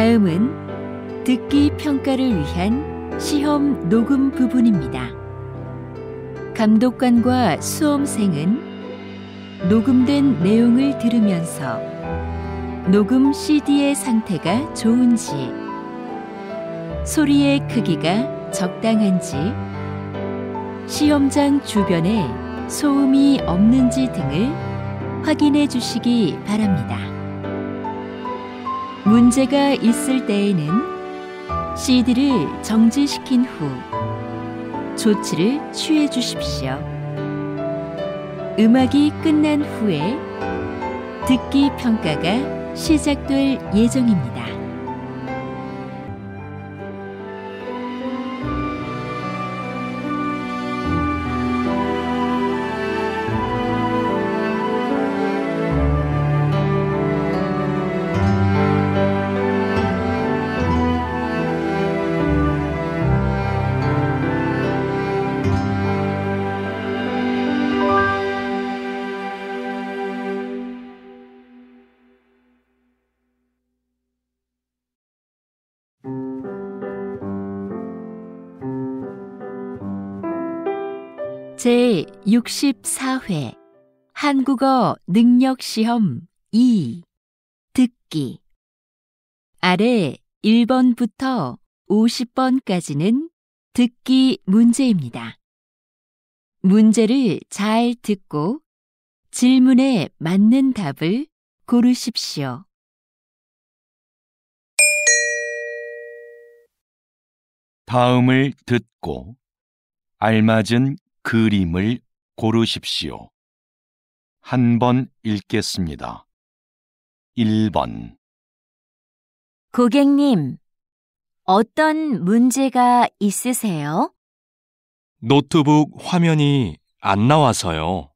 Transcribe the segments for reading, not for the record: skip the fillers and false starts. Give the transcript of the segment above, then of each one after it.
다음은 듣기 평가를 위한 시험 녹음 부분입니다. 감독관과 수험생은 녹음된 내용을 들으면서 녹음 CD의 상태가 좋은지, 소리의 크기가 적당한지, 시험장 주변에 소음이 없는지 등을 확인해 주시기 바랍니다. 문제가 있을 때에는 CD를 정지시킨 후 조치를 취해 주십시오. 음악이 끝난 후에 듣기 평가가 시작될 예정입니다. 제64회 한국어 능력시험 2 듣기. 아래 1번부터 50번까지는 듣기 문제입니다. 문제를 잘 듣고 질문에 맞는 답을 고르십시오. 다음을 듣고 알맞은 그림을 고르십시오. 한 번 읽겠습니다. 1번. 고객님, 어떤 문제가 있으세요? 노트북 화면이 안 나와서요.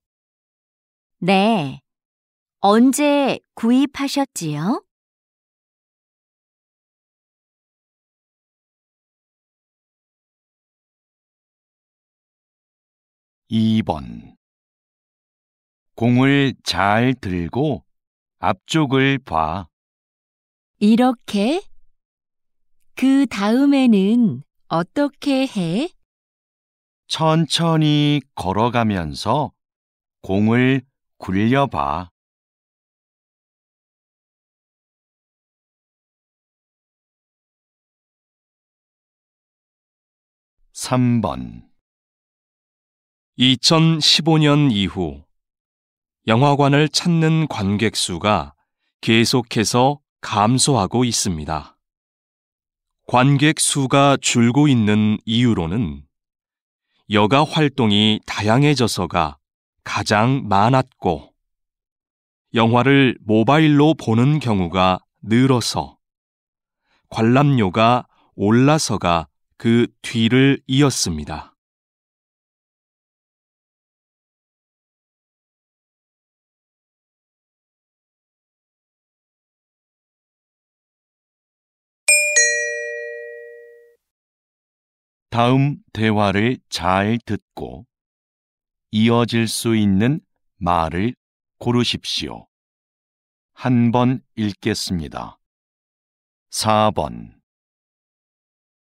네. 언제 구입하셨지요? 2번. 공을 잘 들고 앞쪽을 봐. 이렇게? 그 다음에는 어떻게 해? 천천히 걸어가면서 공을 굴려봐. 3번. 2015년 이후 영화관을 찾는 관객 수가 계속해서 감소하고 있습니다. 관객 수가 줄고 있는 이유로는 여가 활동이 다양해져서가 가장 많았고, 영화를 모바일로 보는 경우가 늘어서, 관람료가 올라서가 그 뒤를 이었습니다. 다음 대화를 잘 듣고 이어질 수 있는 말을 고르십시오. 한 번 읽겠습니다. 4번.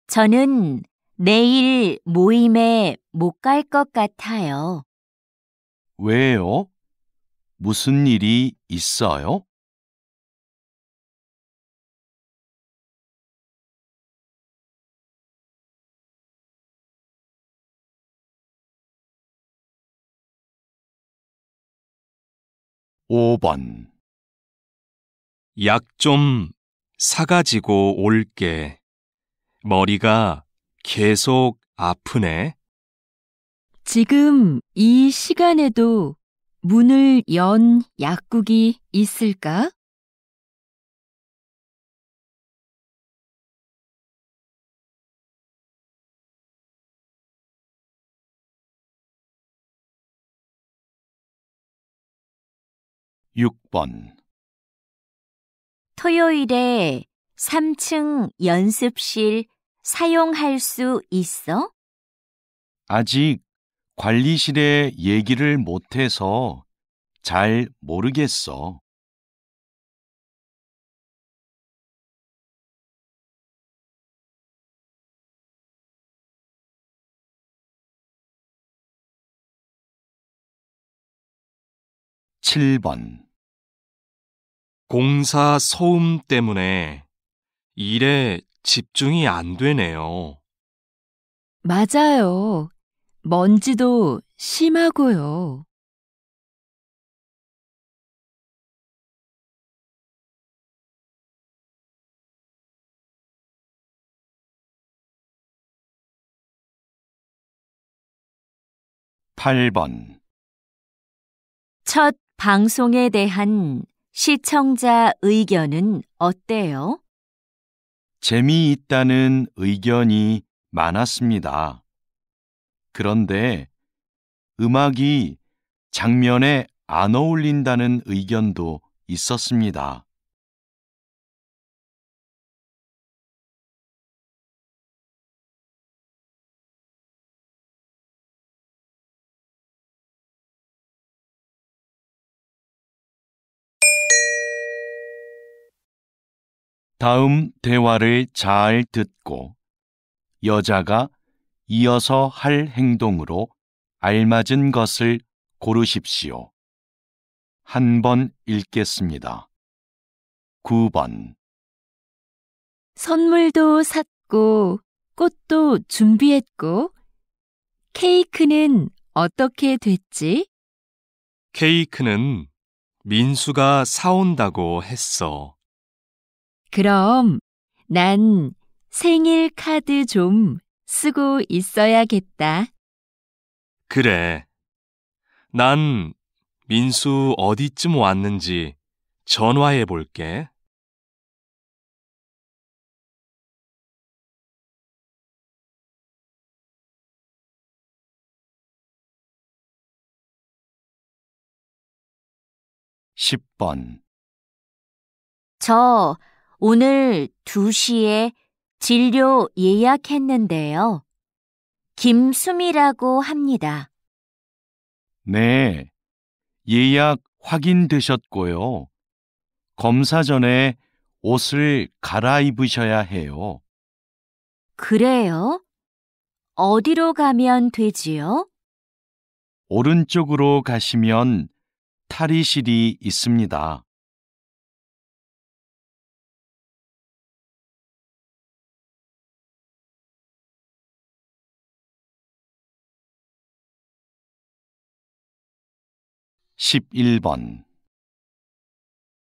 저는 내일 모임에 못 갈 것 같아요. 왜요? 무슨 일이 있어요? 5번. 약 좀 사가지고 올게. 머리가 계속 아프네. 지금 이 시간에도 문을 연 약국이 있을까? 6번. 토요일에 3층 연습실 사용할 수 있어? 아직 관리실에 얘기를 못해서 잘 모르겠어. 7번. 공사 소음 때문에 일에 집중이 안 되네요. 맞아요. 먼지도 심하고요. 8번. 첫 방송에 대한 시청자 의견은 어때요? 재미있다는 의견이 많았습니다. 그런데 음악이 장면에 안 어울린다는 의견도 있었습니다. '다음 대화를 잘 듣고 여자가 이어서 할 행동으로 알맞은 것을 고르십시오. 한 번 읽겠습니다. 9번. 선물도 샀고, 꽃도 준비했고, 케이크는 어떻게 됐지? 케이크는 민수가 사온다고 했어. 그럼 난 생일 카드 좀 쓰고 있어야겠다. 그래. 난 민수 어디쯤 왔는지 전화해 볼게. 10번. 저 오늘 2시에 진료 예약했는데요. 김수미라고 합니다. 네, 예약 확인되셨고요. 검사 전에 옷을 갈아입으셔야 해요. 그래요? 어디로 가면 되지요? 오른쪽으로 가시면 탈의실이 있습니다. 11번.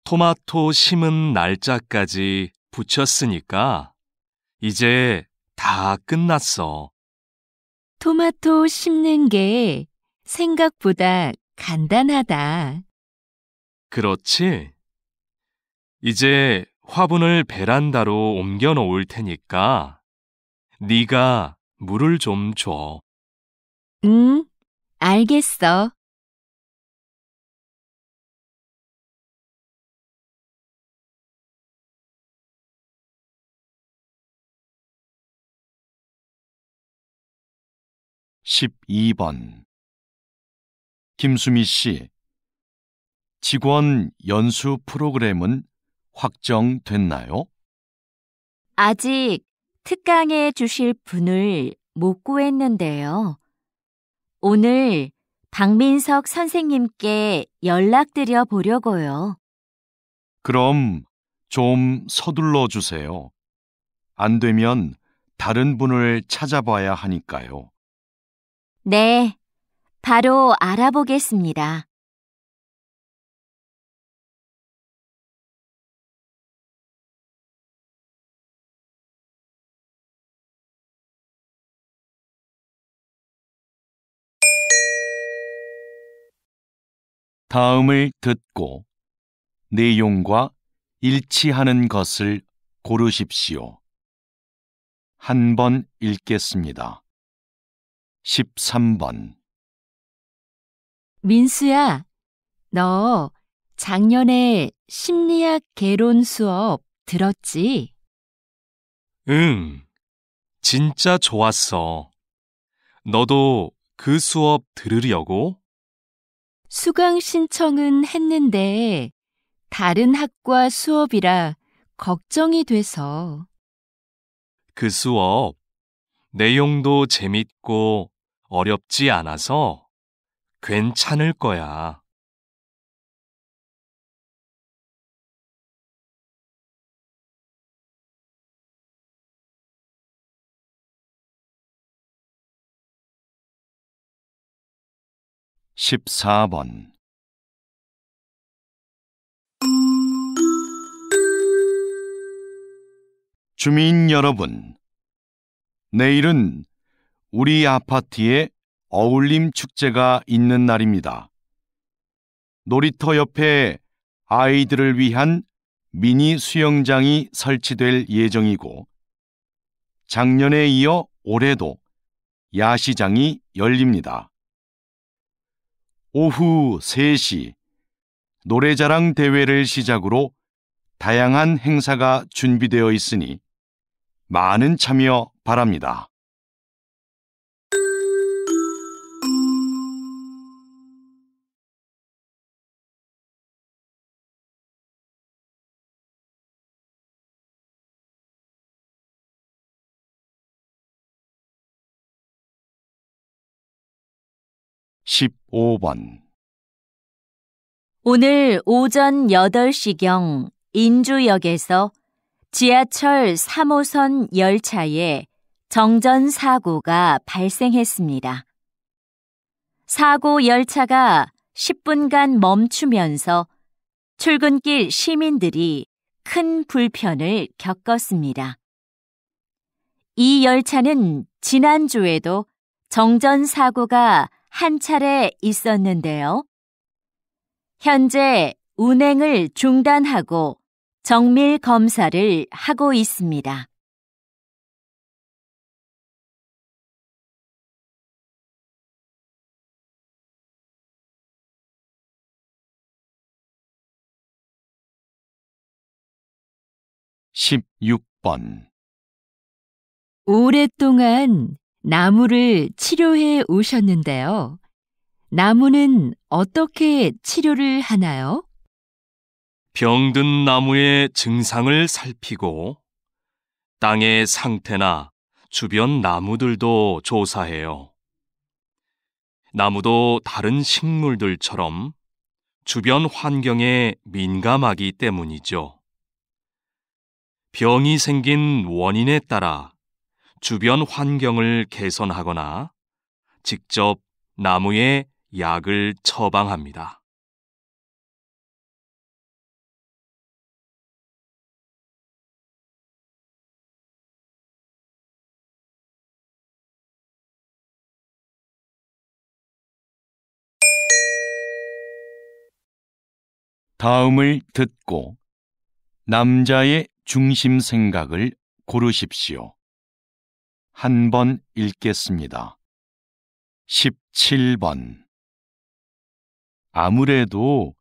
토마토 심은 날짜까지 붙였으니까 이제 다 끝났어. 토마토 심는 게 생각보다 간단하다. 그렇지? 이제 화분을 베란다로 옮겨 놓을 테니까 네가 물을 좀 줘. 응, 알겠어. 12번. 김수미 씨, 직원 연수 프로그램은 확정됐나요? 아직 특강해 주실 분을 못 구했는데요. 오늘 박민석 선생님께 연락드려 보려고요. 그럼 좀 서둘러 주세요. 안 되면 다른 분을 찾아봐야 하니까요. 네, 바로 알아보겠습니다. '다음을 듣고 내용과 일치하는 것을 고르십시오. 한 번 읽겠습니다. 13번. 민수야, 너 작년에 심리학 개론 수업 들었지? 응, 진짜 좋았어. 너도 그 수업 들으려고? 수강 신청은 했는데 다른 학과 수업이라 걱정이 돼서. 그 수업 내용도 재밌고 어렵지 않아서 괜찮을 거야. 14번. 주민 여러분, 내일은 우리 아파트에 어울림 축제가 있는 날입니다. 놀이터 옆에 아이들을 위한 미니 수영장이 설치될 예정이고, 작년에 이어 올해도 야시장이 열립니다. 오후 3시 노래자랑 대회를 시작으로 다양한 행사가 준비되어 있으니 많은 참여 바랍니다. (15번) 오늘 오전 8시경 인주역에서 지하철 3호선 열차에 정전 사고가 발생했습니다. 사고 열차가 10분간 멈추면서 출근길 시민들이 큰 불편을 겪었습니다. 이 열차는 지난주에도 정전 사고가 한 차례 있었는데요. 현재 운행을 중단하고 정밀 검사를 하고 있습니다. (16번) 오랫동안 나무를 치료해 오셨는데요. 나무는 어떻게 치료를 하나요? 병든 나무의 증상을 살피고 땅의 상태나 주변 나무들도 조사해요. 나무도 다른 식물들처럼 주변 환경에 민감하기 때문이죠. 병이 생긴 원인에 따라 주변 환경을 개선하거나 직접 나무에 약을 처방합니다. 다음을 듣고 남자의 중심 생각을 고르십시오. 한 번 읽겠습니다. 17번. 아무래도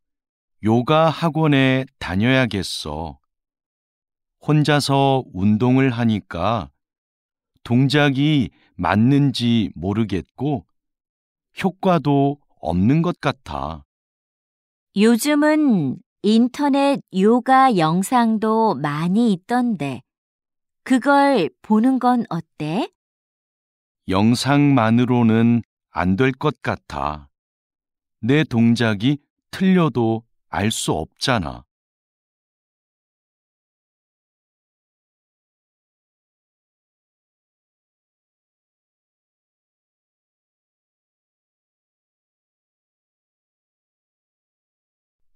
요가 학원에 다녀야겠어. 혼자서 운동을 하니까 동작이 맞는지 모르겠고 효과도 없는 것 같아. 요즘은 인터넷 요가 영상도 많이 있던데 그걸 보는 건 어때? 영상만으로는 안 될 것 같아. 내 동작이 틀려도 알 수 없잖아.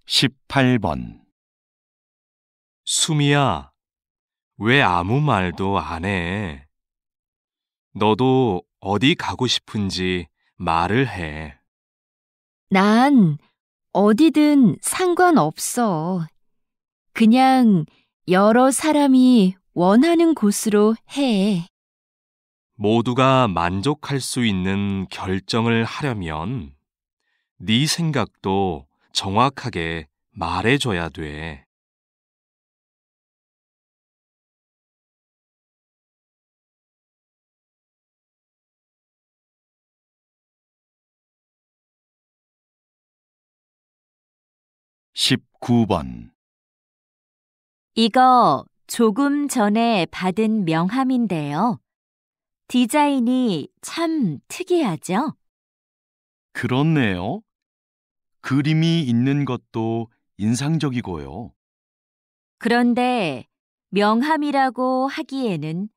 (18번) 수미야, 왜 아무 말도 안 해? 너도 어디 가고 싶은지 말을 해. 난 어디든 상관없어. 그냥 여러 사람이 원하는 곳으로 해. 모두가 만족할 수 있는 결정을 하려면 네 생각도 정확하게 말해줘야 돼. (19번) 이거 조금 전에 받은 명함인데요. 디자인이 참 특이하죠? 그렇네요. 그림이 있는 것도 인상적이고요. 그런데 명함이라고 하기에는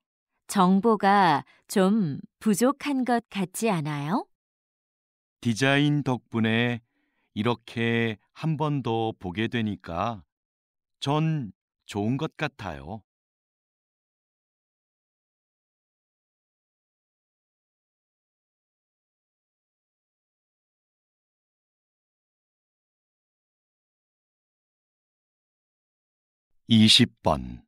정보가 좀 부족한 것 같지 않아요? 디자인 덕분에 이렇게 한 번 더 보게 되니까 전 좋은 것 같아요. (20번)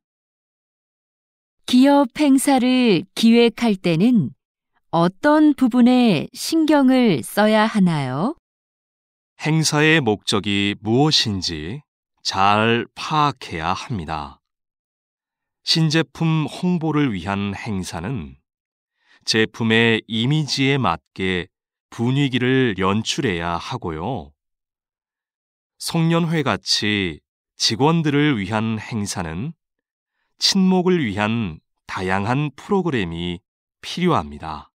기업 행사를 기획할 때는 어떤 부분에 신경을 써야 하나요? 행사의 목적이 무엇인지 잘 파악해야 합니다. 신제품 홍보를 위한 행사는 제품의 이미지에 맞게 분위기를 연출해야 하고요. 송년회 같이 직원들을 위한 행사는 친목을 위한 다양한 프로그램이 필요합니다.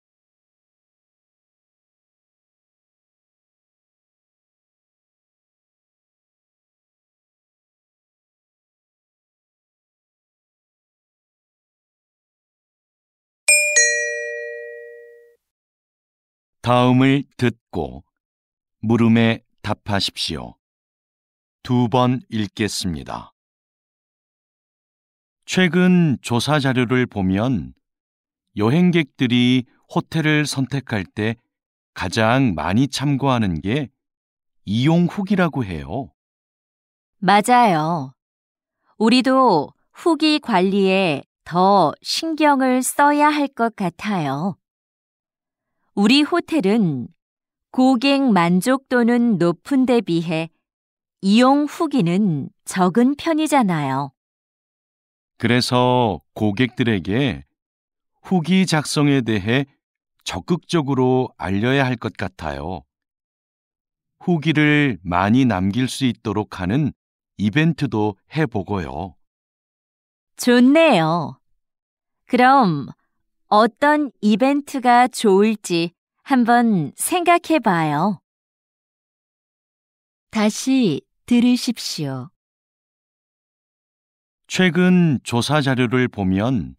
다음을 듣고 물음에 답하십시오. 2번 읽겠습니다. 최근 조사 자료를 보면 여행객들이 호텔을 선택할 때 가장 많이 참고하는 게 이용 후기라고 해요. 맞아요. 우리도 후기 관리에 더 신경을 써야 할 것 같아요. 우리 호텔은 고객 만족도는 높은 데 비해 이용 후기는 적은 편이잖아요. 그래서 고객들에게 후기 작성에 대해 적극적으로 알려야 할 것 같아요. 후기를 많이 남길 수 있도록 하는 이벤트도 해보고요. 좋네요. 그럼 어떤 이벤트가 좋을지 한번 생각해 봐요. 다시 들으십시오. 최근 조사 자료를 보면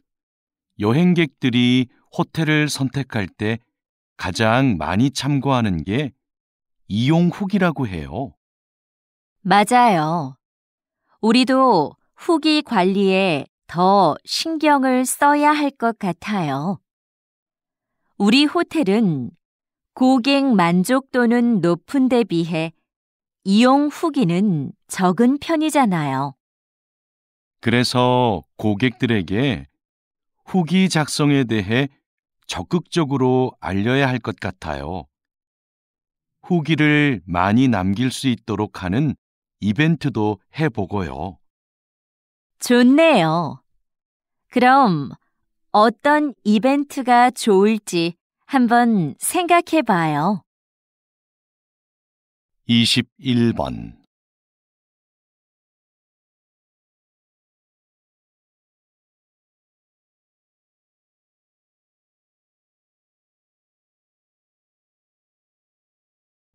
여행객들이 호텔을 선택할 때 가장 많이 참고하는 게 이용 후기라고 해요. 맞아요. 우리도 후기 관리에 더 신경을 써야 할 것 같아요. 우리 호텔은 고객 만족도는 높은 데 비해 이용 후기는 적은 편이잖아요. 그래서 고객들에게 후기 작성에 대해 적극적으로 알려야 할 것 같아요. 후기를 많이 남길 수 있도록 하는 이벤트도 해보고요. 좋네요. 그럼 어떤 이벤트가 좋을지 한번 생각해 봐요. 21번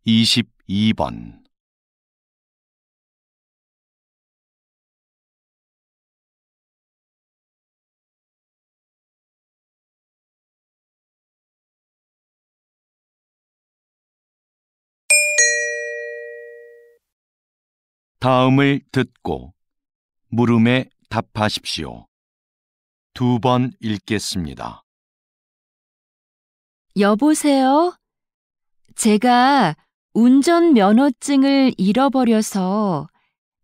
(22번) 다음을 듣고 물음에 답하십시오. 2번 읽겠습니다. 여보세요? 제가 운전면허증을 잃어버려서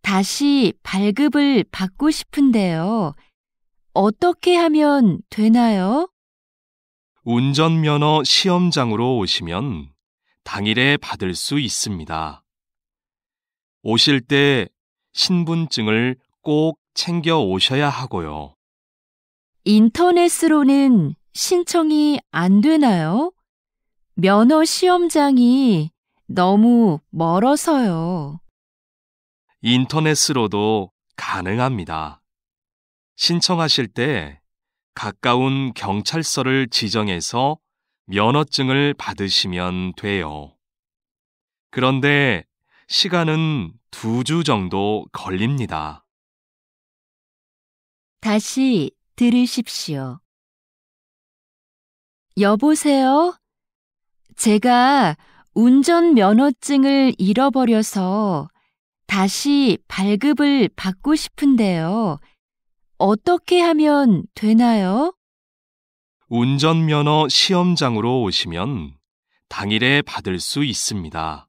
다시 발급을 받고 싶은데요. 어떻게 하면 되나요? 운전면허 시험장으로 오시면 당일에 받을 수 있습니다. 오실 때 신분증을 꼭 챙겨 오셔야 하고요. 인터넷으로는 신청이 안 되나요? 면허 시험장이 너무 멀어서요. 인터넷으로도 가능합니다. 신청하실 때 가까운 경찰서를 지정해서 면허증을 받으시면 돼요. 그런데 시간은 2주 정도 걸립니다. 다시 들으십시오. 여보세요? 제가 운전면허증을 잃어버려서 다시 발급을 받고 싶은데요. 어떻게 하면 되나요? 운전면허 시험장으로 오시면 당일에 받을 수 있습니다.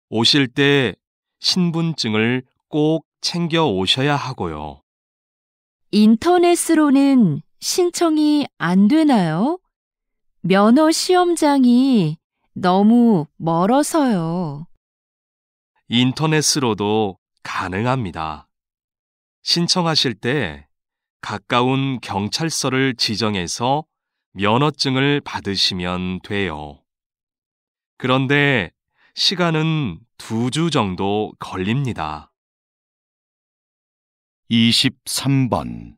오실 때 신분증을 꼭 챙겨 오셔야 하고요. 인터넷으로는 신청이 안 되나요? 면허 시험장이 너무 멀어서요. 인터넷으로도 가능합니다. 신청하실 때 가까운 경찰서를 지정해서 면허증을 받으시면 돼요. 그런데 시간은 2주 정도 걸립니다. 23번.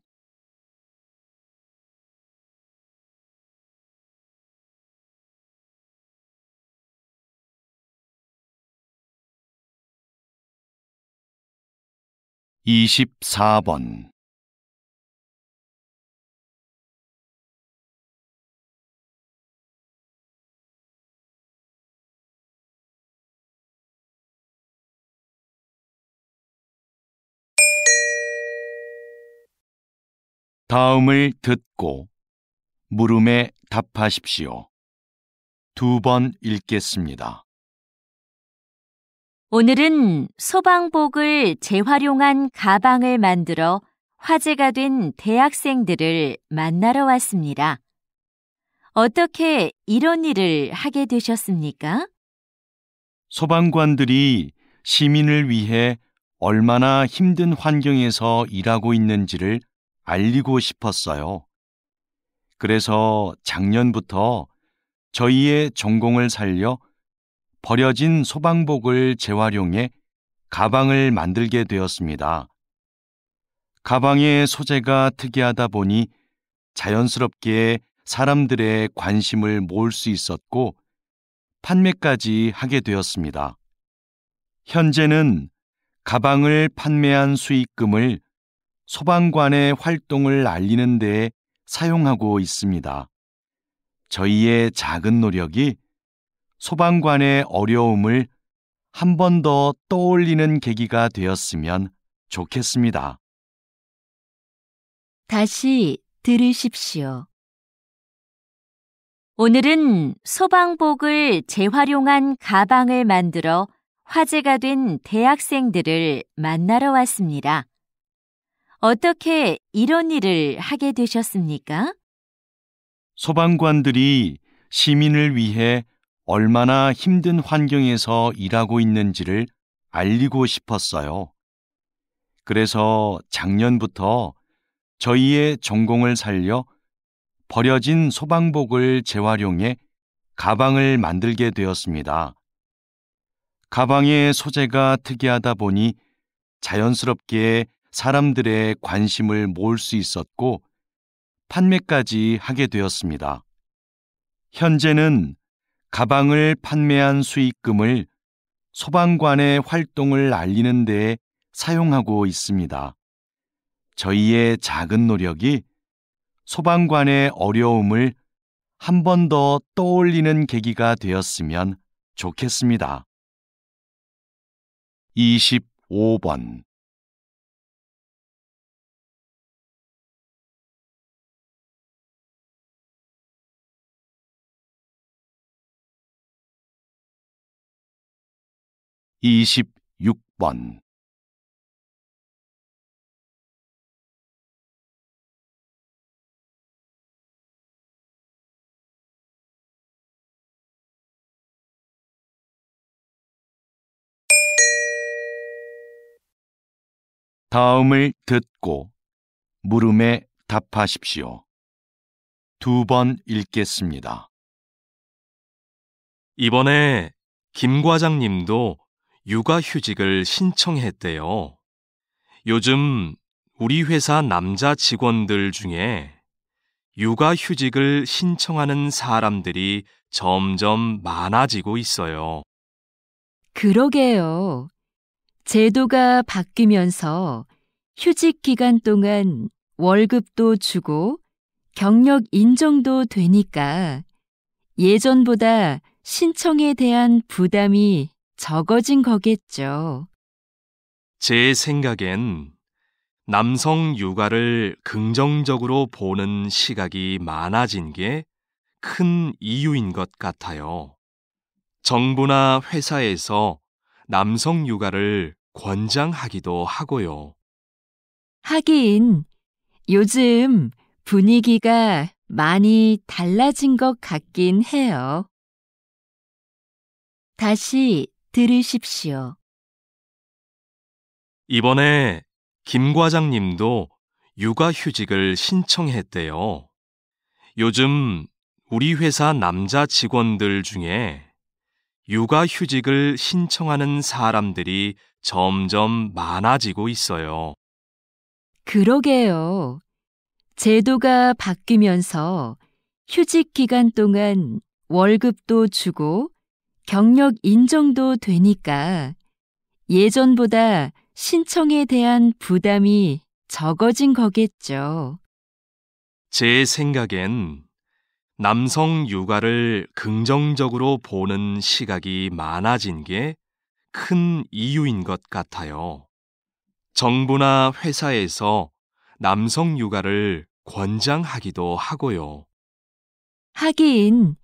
(24번) 다음을 듣고 물음에 답하십시오. 2번 읽겠습니다. 오늘은 소방복을 재활용한 가방을 만들어 화제가 된 대학생들을 만나러 왔습니다. 어떻게 이런 일을 하게 되셨습니까? 소방관들이 시민을 위해 얼마나 힘든 환경에서 일하고 있는지를 알리고 싶었어요. 그래서 작년부터 저희의 전공을 살려 버려진 소방복을 재활용해 가방을 만들게 되었습니다. 가방의 소재가 특이하다 보니 자연스럽게 사람들의 관심을 모을 수 있었고 판매까지 하게 되었습니다. 현재는 가방을 판매한 수익금을 소방관의 활동을 알리는 데 사용하고 있습니다. 저희의 작은 노력이 소방관의 어려움을 한 번 더 떠올리는 계기가 되었으면 좋겠습니다. 다시 들으십시오. 오늘은 소방복을 재활용한 가방을 만들어 화제가 된 대학생들을 만나러 왔습니다. 어떻게 이런 일을 하게 되셨습니까? 소방관들이 시민을 위해 얼마나 힘든 환경에서 일하고 있는지를 알리고 싶었어요. 그래서 작년부터 저희의 전공을 살려 버려진 소방복을 재활용해 가방을 만들게 되었습니다. 가방의 소재가 특이하다 보니 자연스럽게 사람들의 관심을 모을 수 있었고 판매까지 하게 되었습니다. 현재는 가방을 판매한 수익금을 소방관의 활동을 알리는 데 사용하고 있습니다. 저희의 작은 노력이 소방관의 어려움을 한 번 더 떠올리는 계기가 되었으면 좋겠습니다. 25번. (26번) 다음을 듣고 물음에 답하십시오. 2번 읽겠습니다. 이번에 김 과장님도 육아휴직을 신청했대요. 요즘 우리 회사 남자 직원들 중에 육아휴직을 신청하는 사람들이 점점 많아지고 있어요. 그러게요. 제도가 바뀌면서 휴직 기간 동안 월급도 주고 경력 인정도 되니까 예전보다 신청에 대한 부담이 적어진 거겠죠. 제 생각엔 남성 육아를 긍정적으로 보는 시각이 많아진 게 큰 이유인 것 같아요. 정부나 회사에서 남성 육아를 권장하기도 하고요. 하긴 요즘 분위기가 많이 달라진 것 같긴 해요. 다시 들으십시오. 이번에 김 과장님도 육아휴직을 신청했대요. 요즘 우리 회사 남자 직원들 중에 육아휴직을 신청하는 사람들이 점점 많아지고 있어요. 그러게요. 제도가 바뀌면서 휴직 기간 동안 월급도 주고 경력 인정도 되니까 예전보다 신청에 대한 부담이 적어진 거겠죠. 제 생각엔 남성 육아를 긍정적으로 보는 시각이 많아진 게 큰 이유인 것 같아요. 정부나 회사에서 남성 육아를 권장하기도 하고요. 하긴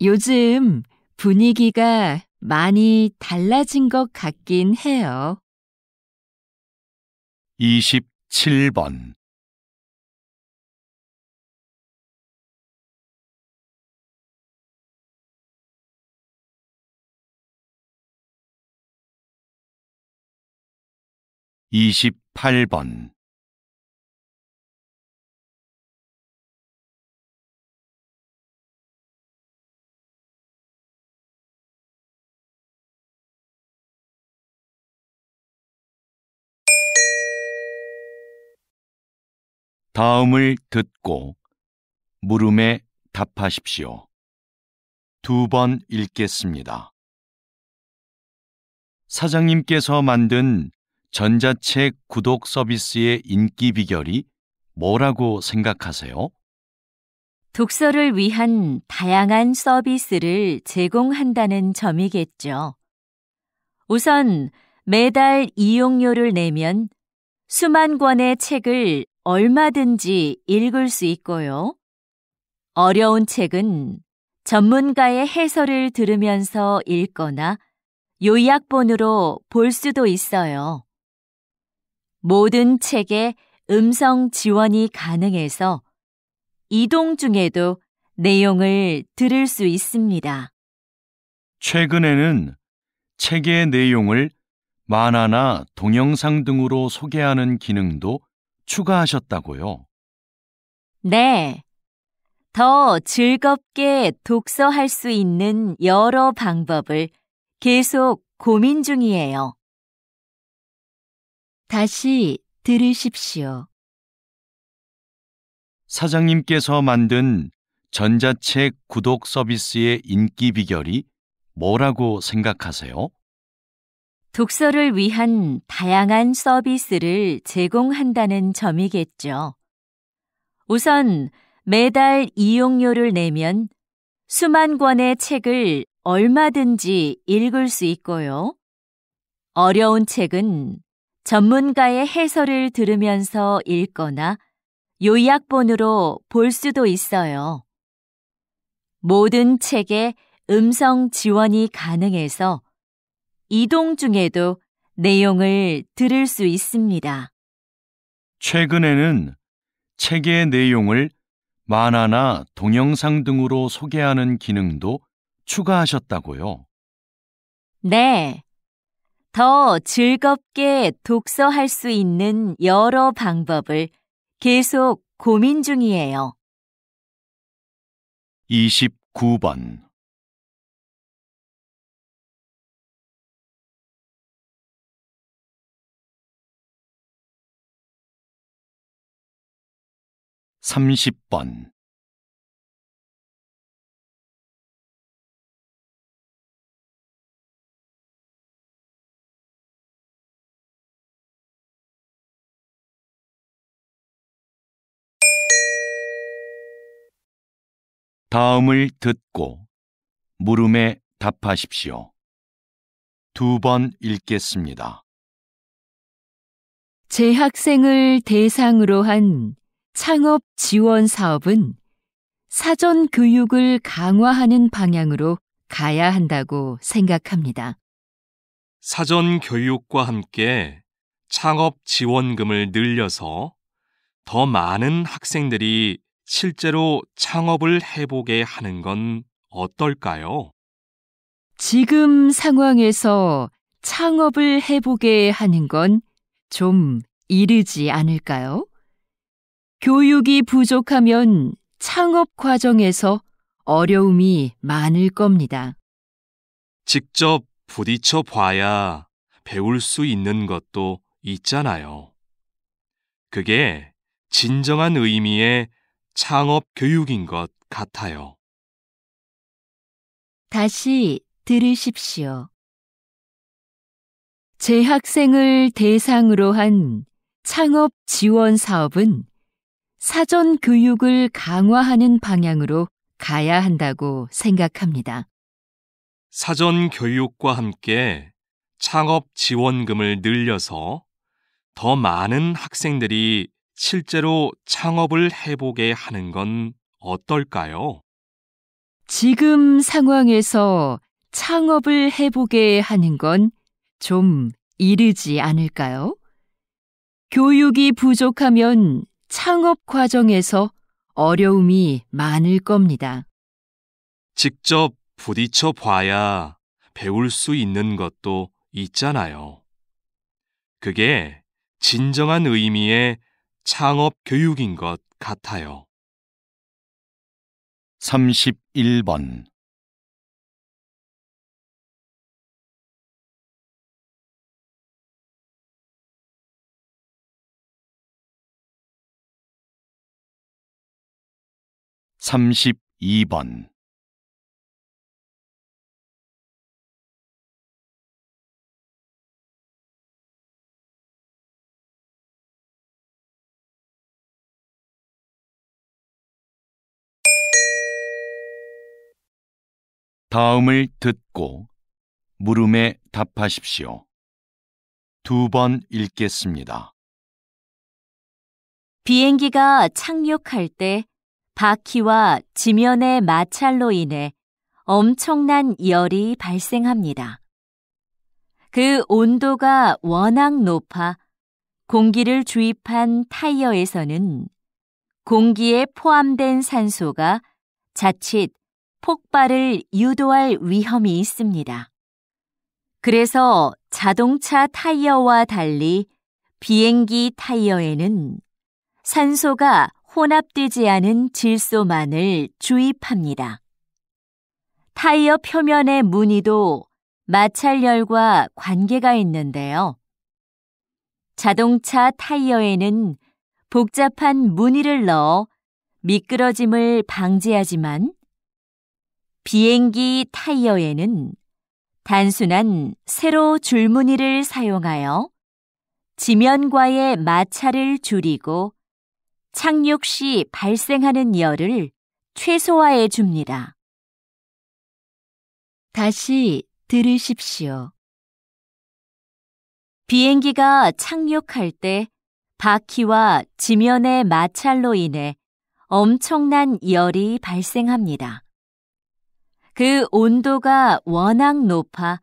요즘 분위기가 많이 달라진 것 같긴 해요. 27번. 이십팔 번. 다음을 듣고 물음에 답하십시오. 2번 읽겠습니다. 사장님께서 만든 전자책 구독 서비스의 인기 비결이 뭐라고 생각하세요? 독서를 위한 다양한 서비스를 제공한다는 점이겠죠. 우선 매달 이용료를 내면 수만 권의 책을 얼마든지 읽을 수 있고요. 어려운 책은 전문가의 해설을 들으면서 읽거나 요약본으로 볼 수도 있어요. 모든 책에 음성 지원이 가능해서 이동 중에도 내용을 들을 수 있습니다. 최근에는 책의 내용을 만화나 동영상 등으로 소개하는 기능도 추가하셨다고요. 네. 더 즐겁게 독서할 수 있는 여러 방법을 계속 고민 중이에요. 다시 들으십시오. 사장님께서 만든 전자책 구독 서비스의 인기 비결이 뭐라고 생각하세요? 독서를 위한 다양한 서비스를 제공한다는 점이겠죠. 우선 매달 이용료를 내면 수만 권의 책을 얼마든지 읽을 수 있고요. 어려운 책은 전문가의 해설을 들으면서 읽거나 요약본으로 볼 수도 있어요. 모든 책에 음성 지원이 가능해서 이동 중에도 내용을 들을 수 있습니다. 최근에는 책의 내용을 만화나 동영상 등으로 소개하는 기능도 추가하셨다고요. 네. 더 즐겁게 독서할 수 있는 여러 방법을 계속 고민 중이에요. 29번. 삼십 번. 다음을 듣고 물음에 답하십시오. 2번 읽겠습니다. 재학생을 대상으로 한 창업 지원 사업은 사전 교육을 강화하는 방향으로 가야 한다고 생각합니다. 사전 교육과 함께 창업 지원금을 늘려서 더 많은 학생들이 실제로 창업을 해보게 하는 건 어떨까요? 지금 상황에서 창업을 해보게 하는 건 좀 이르지 않을까요? 교육이 부족하면 창업 과정에서 어려움이 많을 겁니다. 직접 부딪혀 봐야 배울 수 있는 것도 있잖아요. 그게 진정한 의미의 창업 교육인 것 같아요. 다시 들으십시오. 재학생을 대상으로 한 창업 지원 사업은 사전 교육을 강화하는 방향으로 가야 한다고 생각합니다. 사전 교육과 함께 창업 지원금을 늘려서 더 많은 학생들이 실제로 창업을 해보게 하는 건 어떨까요? 지금 상황에서 창업을 해보게 하는 건 좀 이르지 않을까요? 교육이 부족하면 창업 과정에서 어려움이 많을 겁니다. 직접 부딪혀 봐야 배울 수 있는 것도 있잖아요. 그게 진정한 의미의 창업 교육인 것 같아요. 31번. (32번) 다음을 듣고 물음에 답하십시오. 2번 읽겠습니다. 비행기가 착륙할 때 바퀴와 지면의 마찰로 인해 엄청난 열이 발생합니다. 그 온도가 워낙 높아 공기를 주입한 타이어에서는 공기에 포함된 산소가 자칫 폭발을 유도할 위험이 있습니다. 그래서 자동차 타이어와 달리 비행기 타이어에는 산소가 혼합되지 않은 질소만을 주입합니다. 타이어 표면의 무늬도 마찰열과 관계가 있는데요. 자동차 타이어에는 복잡한 무늬를 넣어 미끄러짐을 방지하지만 비행기 타이어에는 단순한 세로 줄무늬를 사용하여 지면과의 마찰을 줄이고 착륙 시 발생하는 열을 최소화해 줍니다. 다시 들으십시오. 비행기가 착륙할 때 바퀴와 지면의 마찰로 인해 엄청난 열이 발생합니다. 그 온도가 워낙 높아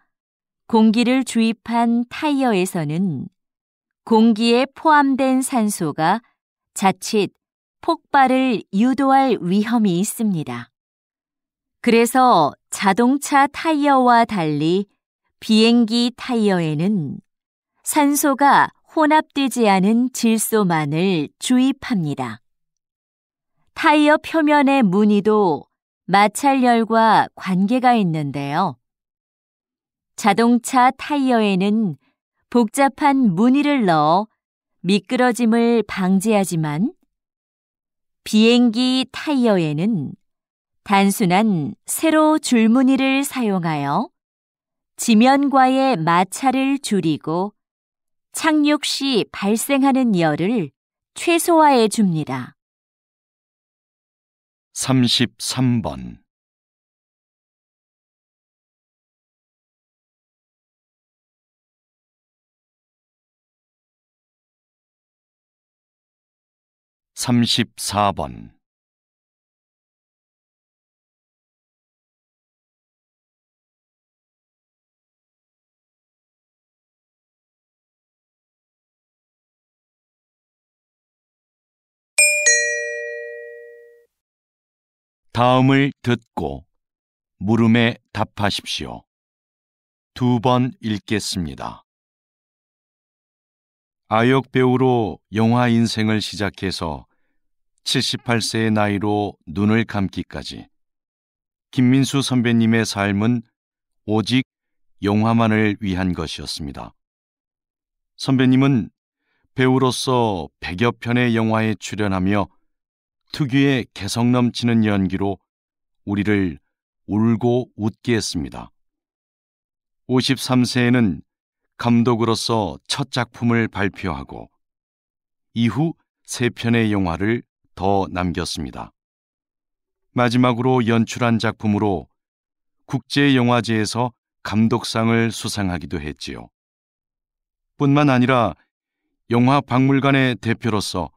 공기를 주입한 타이어에서는 공기에 포함된 산소가 자칫 폭발을 유도할 위험이 있습니다. 그래서 자동차 타이어와 달리 비행기 타이어에는 산소가 혼합되지 않은 질소만을 주입합니다. 타이어 표면의 무늬도 마찰열과 관계가 있는데요. 자동차 타이어에는 복잡한 무늬를 넣어 미끄러짐을 방지하지만 비행기 타이어에는 단순한 세로 줄무늬를 사용하여 지면과의 마찰을 줄이고 착륙 시 발생하는 열을 최소화해 줍니다. 33번 34번. 다음을 듣고 물음에 답하십시오. 2번 읽겠습니다. 아역 배우로 영화 인생을 시작해서 78세의 나이로 눈을 감기까지 김민수 선배님의 삶은 오직 영화만을 위한 것이었습니다. 선배님은 배우로서 100여 편의 영화에 출연하며 특유의 개성 넘치는 연기로 우리를 울고 웃게 했습니다. 53세에는 감독으로서 첫 작품을 발표하고 이후 3편의 영화를 더 남겼습니다. 마지막으로 연출한 작품으로 국제영화제에서 감독상을 수상하기도 했지요. 뿐만 아니라 영화박물관의 대표로서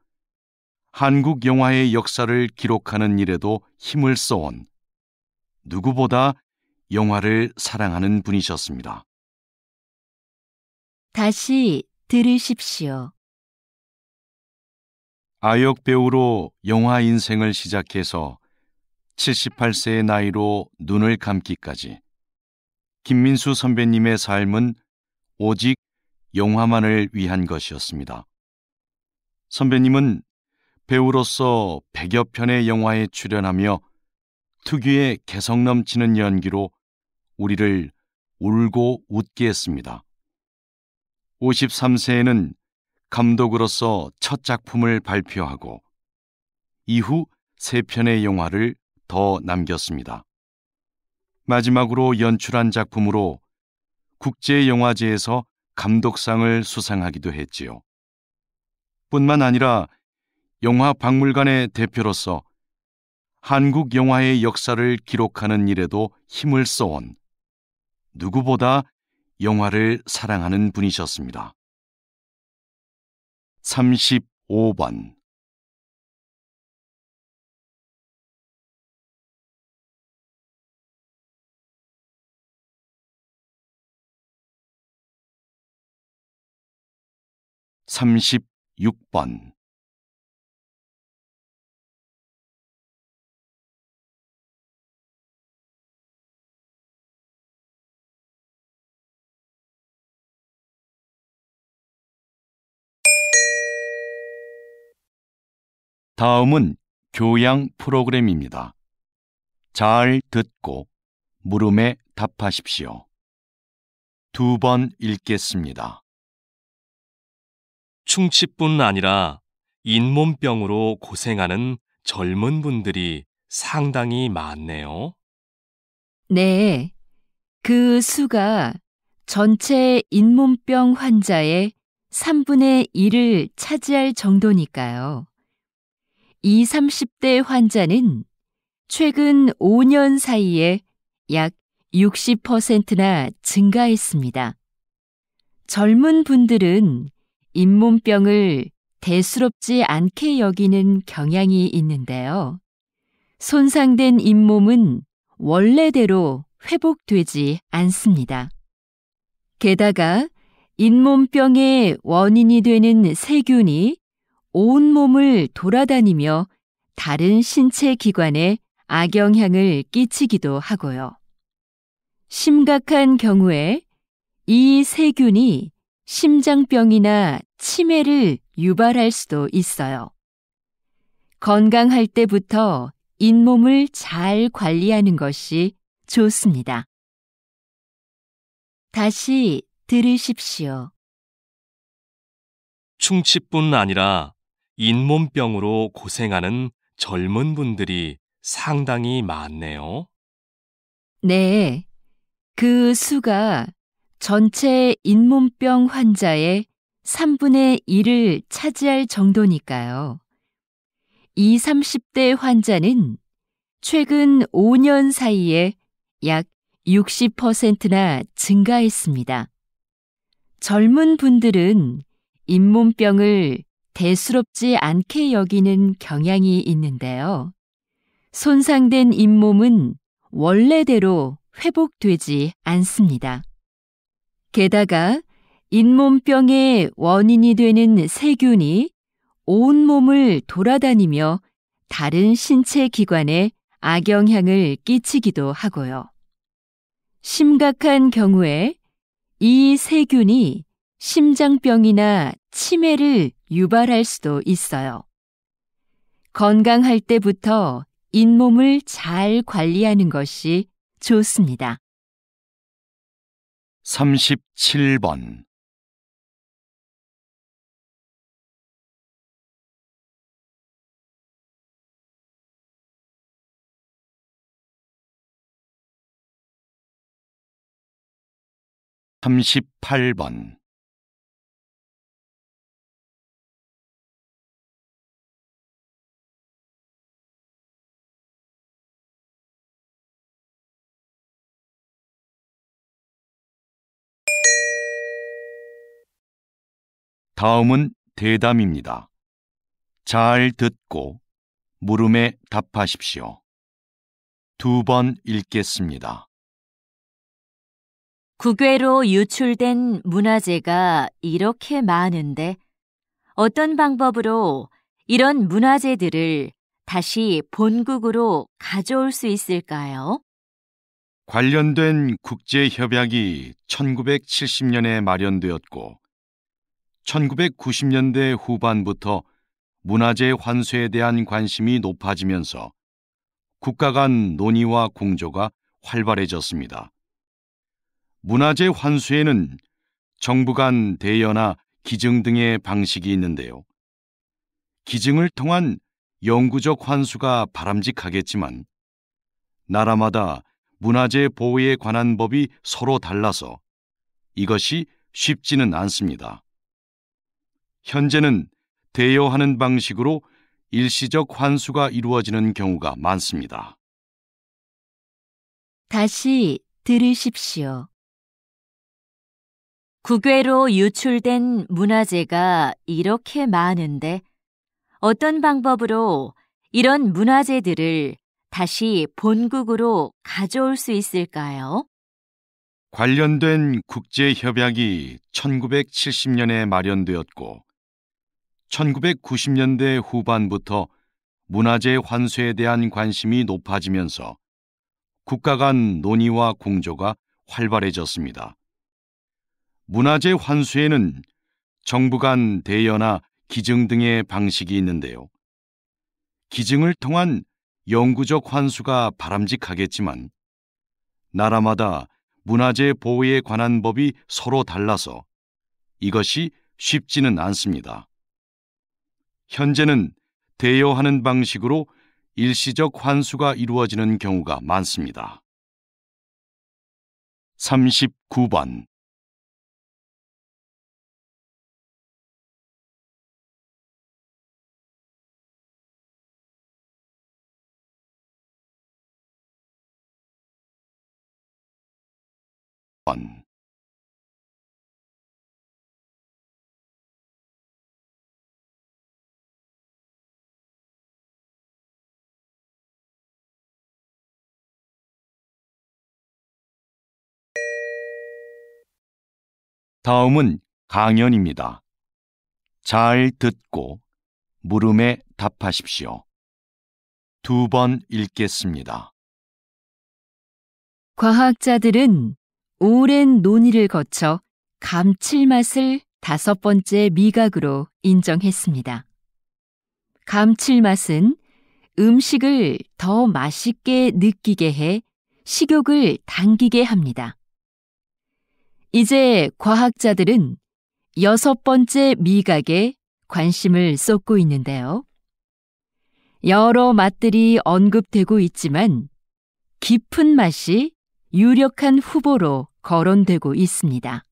한국 영화의 역사를 기록하는 일에도 힘을 써온 누구보다 영화를 사랑하는 분이셨습니다. 다시 들으십시오. 아역 배우로 영화 인생을 시작해서 78세의 나이로 눈을 감기까지 김민수 선배님의 삶은 오직 영화만을 위한 것이었습니다. 선배님은 배우로서 100여 편의 영화에 출연하며 특유의 개성 넘치는 연기로 우리를 울고 웃게 했습니다. 53세에는 감독으로서 첫 작품을 발표하고 이후 3편의 영화를 더 남겼습니다. 마지막으로 연출한 작품으로 국제영화제에서 감독상을 수상하기도 했지요. 뿐만 아니라 영화박물관의 대표로서 한국 영화의 역사를 기록하는 일에도 힘을 써온 누구보다 영화를 사랑하는 분이셨습니다. 35번. (36번) 다음은 교양 프로그램입니다. 잘 듣고 물음에 답하십시오. 2번 읽겠습니다. 충치뿐 아니라 잇몸병으로 고생하는 젊은 분들이 상당히 많네요. 네, 그 수가 전체 잇몸병 환자의 3분의 1을 차지할 정도니까요. 20, 30대 환자는 최근 5년 사이에 약 60%나 증가했습니다. 젊은 분들은 잇몸병을 대수롭지 않게 여기는 경향이 있는데요. 손상된 잇몸은 원래대로 회복되지 않습니다. 게다가 잇몸병의 원인이 되는 세균이 온몸을 돌아다니며 다른 신체 기관에 악영향을 끼치기도 하고요. 심각한 경우에 이 세균이 심장병이나 치매를 유발할 수도 있어요. 건강할 때부터 잇몸을 잘 관리하는 것이 좋습니다. 다시 들으십시오. 충치뿐 아니라 잇몸병으로 고생하는 젊은 분들이 상당히 많네요. 네, 그 수가 전체 잇몸병 환자의 3분의 1을 차지할 정도니까요. 20, 30대 환자는 최근 5년 사이에 약 60%나 증가했습니다. 젊은 분들은 잇몸병을 대수롭지 않게 여기는 경향이 있는데요. 손상된 잇몸은 원래대로 회복되지 않습니다. 게다가 잇몸병의 원인이 되는 세균이 온몸을 돌아다니며 다른 신체 기관에 악영향을 끼치기도 하고요. 심각한 경우에 이 세균이 심장병이나 치매를 유발할 수도 있어요. 건강할 때부터 잇몸을 잘 관리하는 것이 좋습니다. 37번. (38번) 다음은 대담입니다. 잘 듣고 물음에 답하십시오. 2번 읽겠습니다. 국외로 유출된 문화재가 이렇게 많은데 어떤 방법으로 이런 문화재들을 다시 본국으로 가져올 수 있을까요? 관련된 국제협약이 1970년에 마련되었고 1990년대 후반부터 문화재 환수에 대한 관심이 높아지면서 국가 간 논의와 공조가 활발해졌습니다. 문화재 환수에는 정부 간 대여나 기증 등의 방식이 있는데요. 기증을 통한 영구적 환수가 바람직하겠지만 나라마다 문화재 보호에 관한 법이 서로 달라서 이것이 쉽지는 않습니다. 현재는 대여하는 방식으로 일시적 환수가 이루어지는 경우가 많습니다. 다시 들으십시오. 국외로 유출된 문화재가 이렇게 많은데 어떤 방법으로 이런 문화재들을 다시 본국으로 가져올 수 있을까요? 관련된 국제협약이 1970년에 마련되었고 1990년대 후반부터 문화재 환수에 대한 관심이 높아지면서 국가 간 논의와 공조가 활발해졌습니다. 문화재 환수에는 정부 간 대여나 기증 등의 방식이 있는데요. 기증을 통한 영구적 환수가 바람직하겠지만 나라마다 문화재 보호에 관한 법이 서로 달라서 이것이 쉽지는 않습니다. 현재는 대여하는 방식으로 일시적 환수가 이루어지는 경우가 많습니다. 39번. 다음은 강연입니다. 잘 듣고 물음에 답하십시오. 2번 읽겠습니다. 과학자들은 오랜 논의를 거쳐 감칠맛을 5번째 미각으로 인정했습니다. 감칠맛은 음식을 더 맛있게 느끼게 해 식욕을 당기게 합니다. 이제 과학자들은 6번째 미각에 관심을 쏟고 있는데요. 여러 맛들이 언급되고 있지만 깊은 맛이 유력한 후보로 거론되고 있습니다.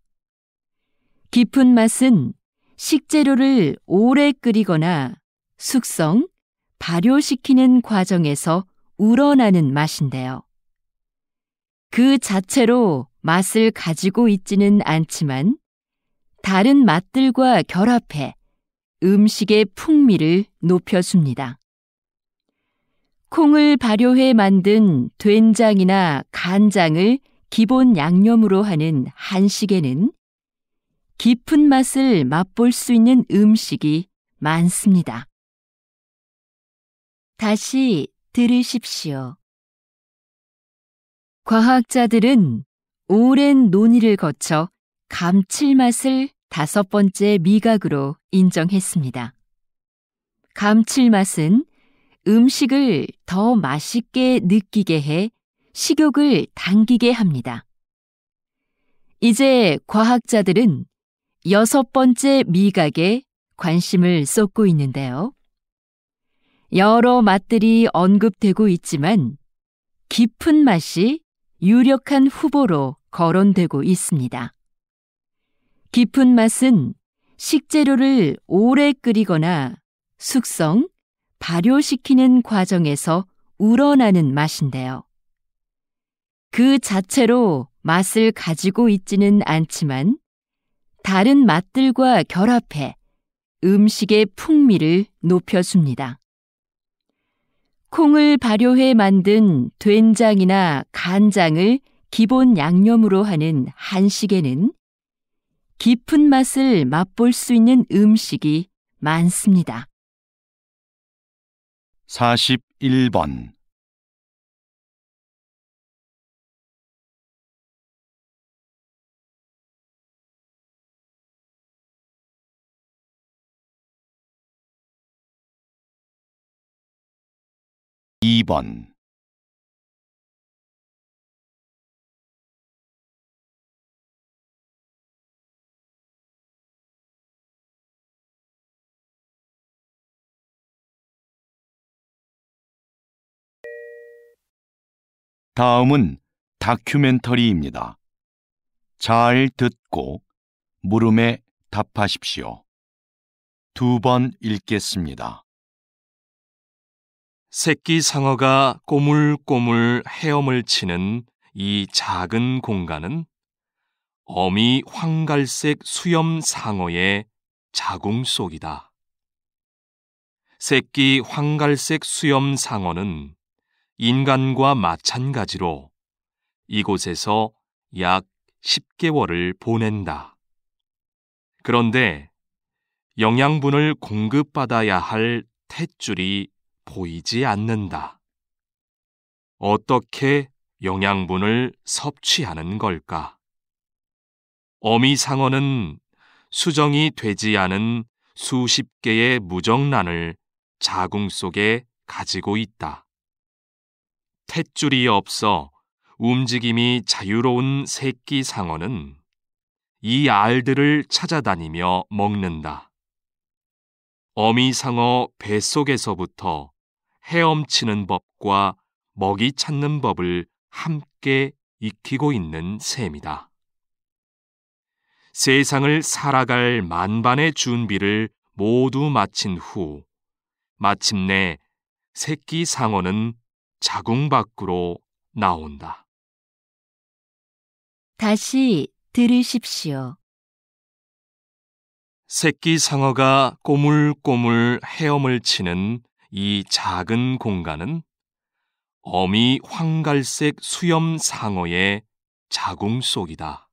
깊은 맛은 식재료를 오래 끓이거나 숙성, 발효시키는 과정에서 우러나는 맛인데요. 그 자체로 맛을 가지고 있지는 않지만 다른 맛들과 결합해 음식의 풍미를 높여줍니다. 콩을 발효해 만든 된장이나 간장을 기본 양념으로 하는 한식에는 깊은 맛을 맛볼 수 있는 음식이 많습니다. 다시 들으십시오. 과학자들은 오랜 논의를 거쳐 감칠맛을 5번째 미각으로 인정했습니다. 감칠맛은 음식을 더 맛있게 느끼게 해 식욕을 당기게 합니다. 이제 과학자들은 6번째 미각에 관심을 쏟고 있는데요. 여러 맛들이 언급되고 있지만 깊은 맛이 유력한 후보로 거론되고 있습니다. 깊은 맛은 식재료를 오래 끓이거나 숙성, 발효시키는 과정에서 우러나는 맛인데요. 그 자체로 맛을 가지고 있지는 않지만 다른 맛들과 결합해 음식의 풍미를 높여줍니다. 콩을 발효해 만든 된장이나 간장을 기본 양념으로 하는 한식에는 깊은 맛을 맛볼 수 있는 음식이 많습니다. 41번. (2번) 다음은 다큐멘터리입니다. 잘 듣고 물음에 답하십시오. 2번 읽겠습니다. 새끼 상어가 꼬물꼬물 헤엄을 치는 이 작은 공간은 어미 황갈색 수염 상어의 자궁 속이다. 새끼 황갈색 수염 상어는 인간과 마찬가지로 이곳에서 약 10개월을 보낸다. 그런데 영양분을 공급받아야 할 탯줄이 보이지 않는다. 어떻게 영양분을 섭취하는 걸까? 어미 상어는 수정이 되지 않은 수십 개의 무정란을 자궁 속에 가지고 있다. 탯줄이 없어 움직임이 자유로운 새끼 상어는 이 알들을 찾아다니며 먹는다. 어미 상어 뱃속에서부터 헤엄치는 법과 먹이 찾는 법을 함께 익히고 있는 셈이다. 세상을 살아갈 만반의 준비를 모두 마친 후 마침내 새끼 상어는 자궁 밖으로 나온다. 다시 들으십시오. 새끼 상어가 꼬물꼬물 헤엄을 치는 이 작은 공간은 어미 황갈색 수염 상어의 자궁 속이다.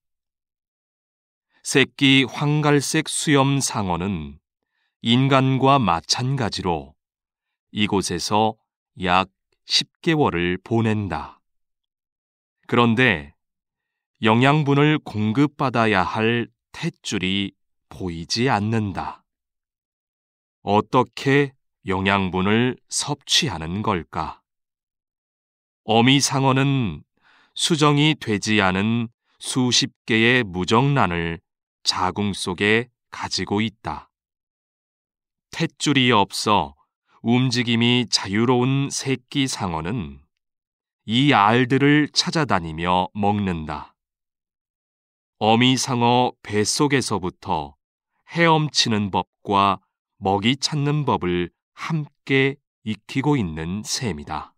새끼 황갈색 수염 상어는 인간과 마찬가지로 이곳에서 약 10개월을 보낸다. 그런데 영양분을 공급받아야 할 탯줄이 보이지 않는다. 어떻게 영양분을 섭취하는 걸까? 어미 상어는 수정이 되지 않은 수십 개의 무정란을 자궁 속에 가지고 있다. 탯줄이 없어 움직임이 자유로운 새끼 상어는 이 알들을 찾아다니며 먹는다. 어미 상어 뱃속에서부터 헤엄치는 법과 먹이 찾는 법을 함께 익히고 있는 셈이다.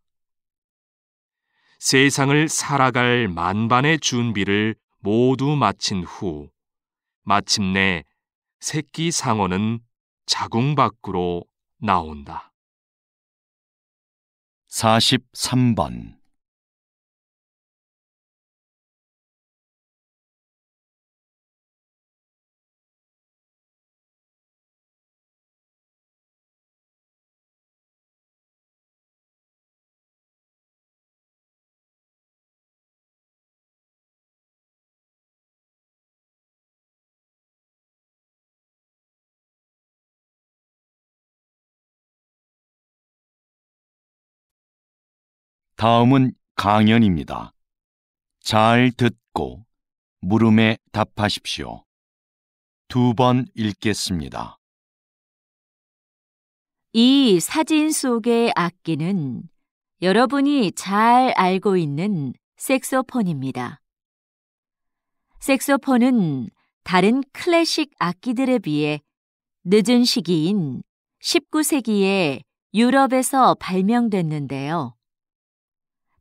세상을 살아갈 만반의 준비를 모두 마친 후 마침내 새끼 상어는 자궁 밖으로 나온다. 43번. 다음은 강연입니다. 잘 듣고 물음에 답하십시오. 2번 읽겠습니다. 이 사진 속의 악기는 여러분이 잘 알고 있는 색소폰입니다. 색소폰은 다른 클래식 악기들에 비해 늦은 시기인 19세기에 유럽에서 발명됐는데요.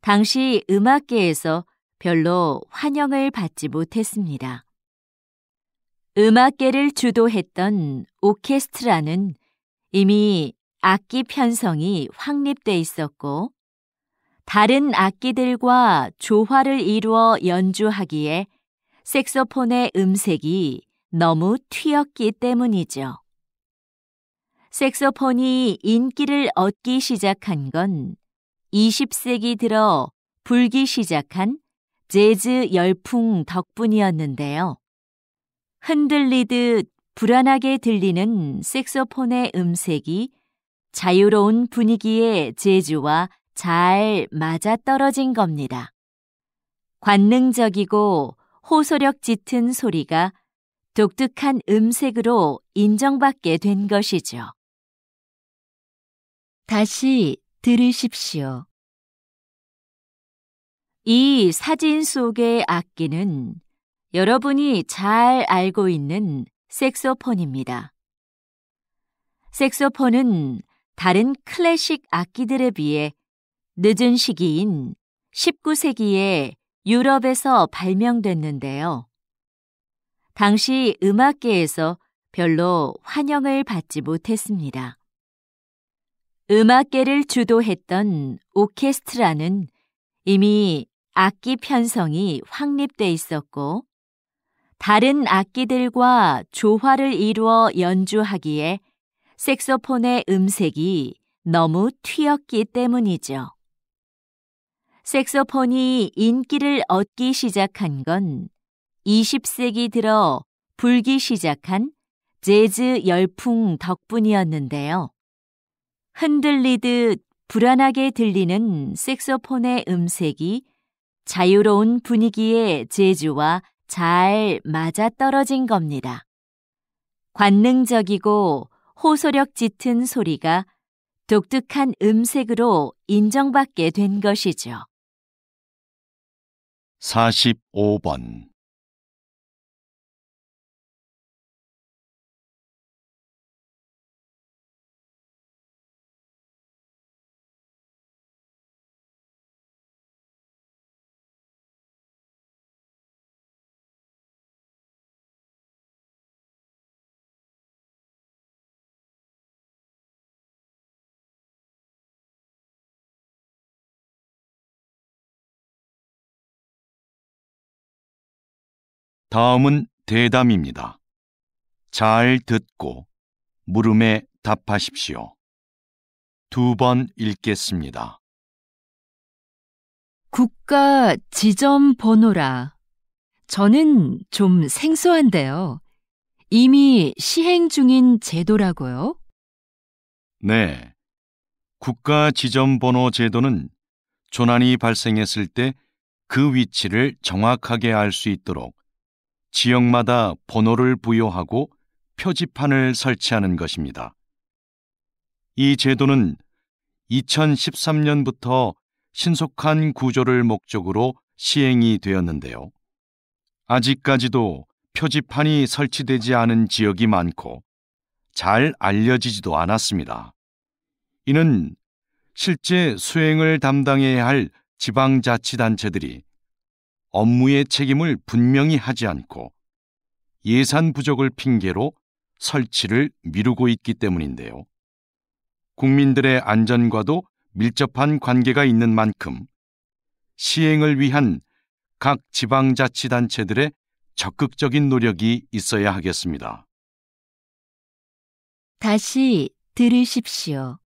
당시 음악계에서 별로 환영을 받지 못했습니다. 음악계를 주도했던 오케스트라는 이미 악기 편성이 확립돼 있었고, 다른 악기들과 조화를 이루어 연주하기에 색소폰의 음색이 너무 튀었기 때문이죠. 색소폰이 인기를 얻기 시작한 건 20세기 들어 불기 시작한 재즈 열풍 덕분이었는데요. 흔들리듯 불안하게 들리는 색소폰의 음색이 자유로운 분위기의 재즈와 잘 맞아떨어진 겁니다. 관능적이고 호소력 짙은 소리가 독특한 음색으로 인정받게 된 것이죠. 다시 들으십시오. 이 사진 속의 악기는 여러분이 잘 알고 있는 색소폰입니다. 색소폰은 다른 클래식 악기들에 비해 늦은 시기인 19세기에 유럽에서 발명됐는데요. 당시 음악계에서 별로 환영을 받지 못했습니다. 음악계를 주도했던 오케스트라는 이미 악기 편성이 확립돼 있었고, 다른 악기들과 조화를 이루어 연주하기에 색소폰의 음색이 너무 튀었기 때문이죠. 색소폰이 인기를 얻기 시작한 건 20세기 들어 불기 시작한 재즈 열풍 덕분이었는데요. 흔들리듯 불안하게 들리는 색소폰의 음색이 자유로운 분위기의 재즈와 잘 맞아떨어진 겁니다. 관능적이고 호소력 짙은 소리가 독특한 음색으로 인정받게 된 것이죠. 45번. 다음은 대담입니다. 잘 듣고 물음에 답하십시오. 2번 읽겠습니다. 국가 지점 번호라. 저는 좀 생소한데요. 이미 시행 중인 제도라고요? 네. 국가 지점번호 제도는 조난이 발생했을 때 그 위치를 정확하게 알 수 있도록 지역마다 번호를 부여하고 표지판을 설치하는 것입니다. 이 제도는 2013년부터 신속한 구조를 목적으로 시행이 되었는데요. 아직까지도 표지판이 설치되지 않은 지역이 많고 잘 알려지지도 않았습니다. 이는 실제 수행을 담당해야 할 지방자치단체들이 업무의 책임을 분명히 하지 않고 예산 부족을 핑계로 설치를 미루고 있기 때문인데요. 국민들의 안전과도 밀접한 관계가 있는 만큼 시행을 위한 각 지방자치단체들의 적극적인 노력이 있어야 하겠습니다. 다시 들으십시오.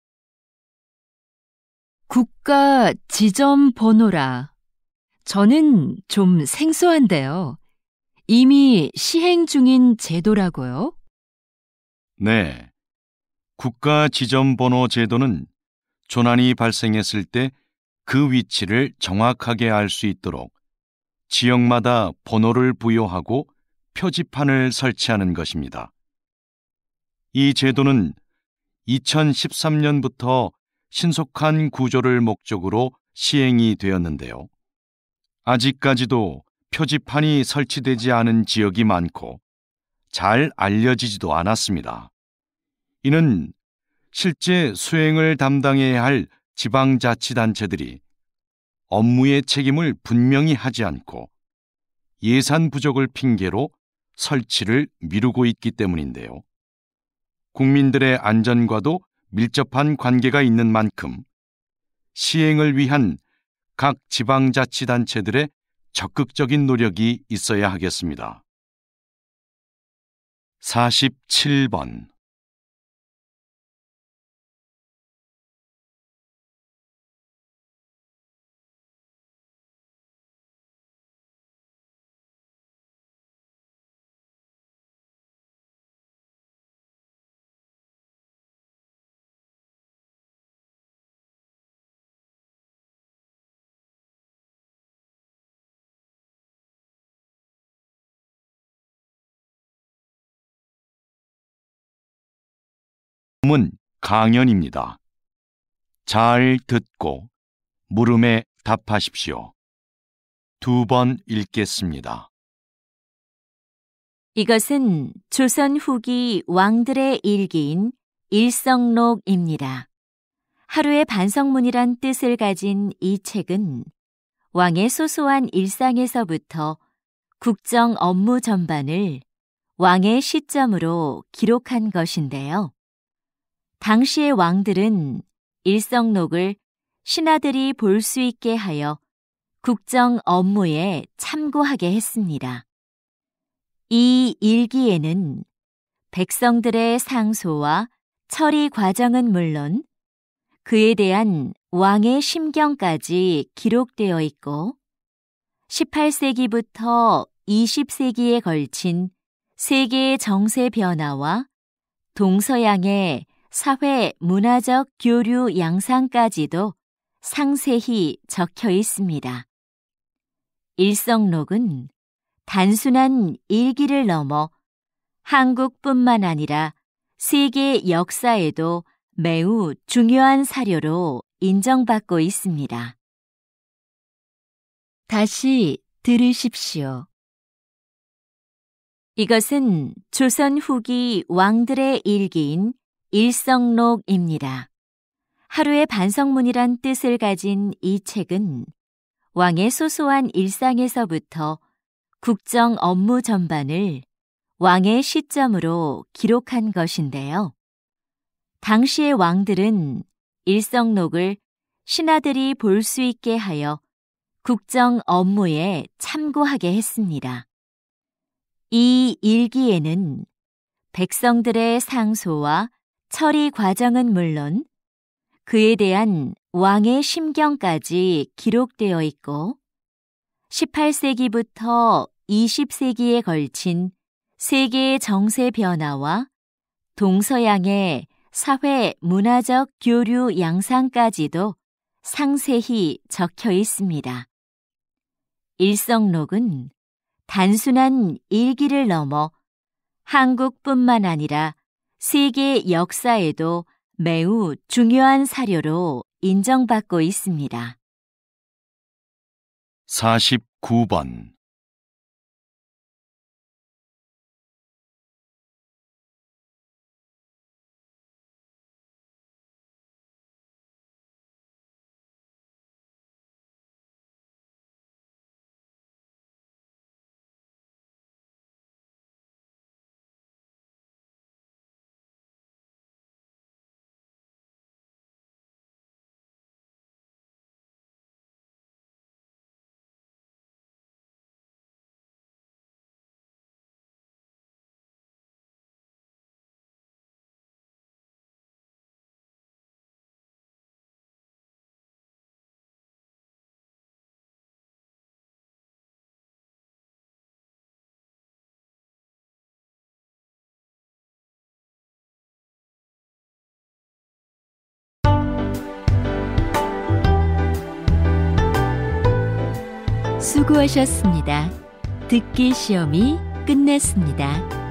국가 지점 번호라. 저는 좀 생소한데요. 이미 시행 중인 제도라고요? 네. 국가 지점번호 제도는 조난이 발생했을 때 그 위치를 정확하게 알 수 있도록 지역마다 번호를 부여하고 표지판을 설치하는 것입니다. 이 제도는 2013년부터 신속한 구조를 목적으로 시행이 되었는데요. 아직까지도 표지판이 설치되지 않은 지역이 많고 잘 알려지지도 않았습니다. 이는 실제 수행을 담당해야 할 지방자치단체들이 업무의 책임을 분명히 하지 않고 예산 부족을 핑계로 설치를 미루고 있기 때문인데요. 국민들의 안전과도 밀접한 관계가 있는 만큼 시행을 위한 각 지방자치단체들의 적극적인 노력이 있어야 하겠습니다. 47번 은 강연입니다. 잘 듣고 물음에 답하십시오. 2번 읽겠습니다. 이것은 조선 후기 왕들의 일기인 일성록입니다. 하루의 반성문이란 뜻을 가진 이 책은 왕의 소소한 일상에서부터 국정 업무 전반을 왕의 시점으로 기록한 것인데요. 당시의 왕들은 일성록을 신하들이 볼 수 있게 하여 국정 업무에 참고하게 했습니다. 이 일기에는 백성들의 상소와 처리 과정은 물론 그에 대한 왕의 심경까지 기록되어 있고 18세기부터 20세기에 걸친 세계의 정세 변화와 동서양의 사회 문화적 교류 양상까지도 상세히 적혀 있습니다. 일성록은 단순한 일기를 넘어 한국뿐만 아니라 세계 역사에도 매우 중요한 사료로 인정받고 있습니다. 다시 들으십시오. 이것은 조선 후기 왕들의 일기인 일성록입니다. 하루의 반성문이란 뜻을 가진 이 책은 왕의 소소한 일상에서부터 국정 업무 전반을 왕의 시점으로 기록한 것인데요. 당시의 왕들은 일성록을 신하들이 볼 수 있게 하여 국정 업무에 참고하게 했습니다. 이 일기에는 백성들의 상소와 처리 과정은 물론 그에 대한 왕의 심경까지 기록되어 있고 18세기부터 20세기에 걸친 세계의 정세 변화와 동서양의 사회 문화적 교류 양상까지도 상세히 적혀 있습니다. 일성록은 단순한 일기를 넘어 한국뿐만 아니라 세계 역사에도 매우 중요한 사료로 인정받고 있습니다. 49번 수고하셨습니다. 듣기 시험이 끝났습니다.